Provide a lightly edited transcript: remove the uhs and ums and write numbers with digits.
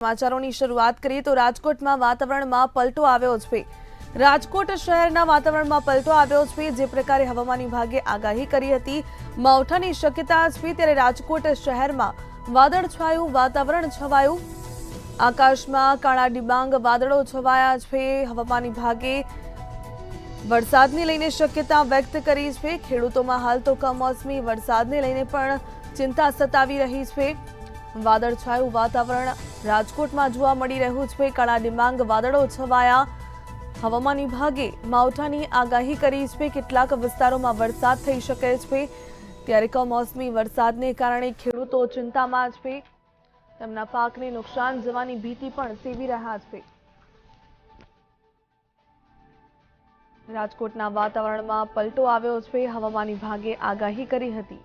સમાચારોની શરૂઆત કરીએ તો રાજકોટમાં વાતાવરણમાં પલટો આવ્યો છે। રાજકોટ શહેરના વાતાવરણમાં પલટો આવ્યો છે। જે પ્રકારે હવામાન વિભાગે આગાહી કરી હતી માવઠાની શક્યતા છે, ત્યારે રાજકોટ શહેરમાં વાદળછાયું વાતાવરણ છવાયું। આકાશમાં કાળા ડિબાંગ વાદળો છવાયા છે। હવામાન વિભાગે વરસાદને લઈને શક્યતા વ્યક્ત કરી છે। ખેડૂતોમાં હાલ તો કમોસમી વરસાદને લઈને પણ ચિંતા સતાવી રહી છે। વાદળછાયું વાતાવરણ રાજકોટમાં જોવા મળી રહ્યું છે। કાળા ડિબાંગ વાદળો છવાયા। હવામાન વિભાગે માવઠાની આગાહી કરી છે। કેટલાક વિસ્તારોમાં વરસાદ થઈ શકે છે, ત્યારે કમોસમી વરસાદને કારણે ખેડૂતો ચિંતામાં છે। તેમના પાકને નુકસાન જવાની ભીતિ પણ સેવી રહ્યા છે। રાજકોટના વાતાવરણમાં પલટો આવ્યો છે। હવામાન વિભાગે આગાહી કરી હતી।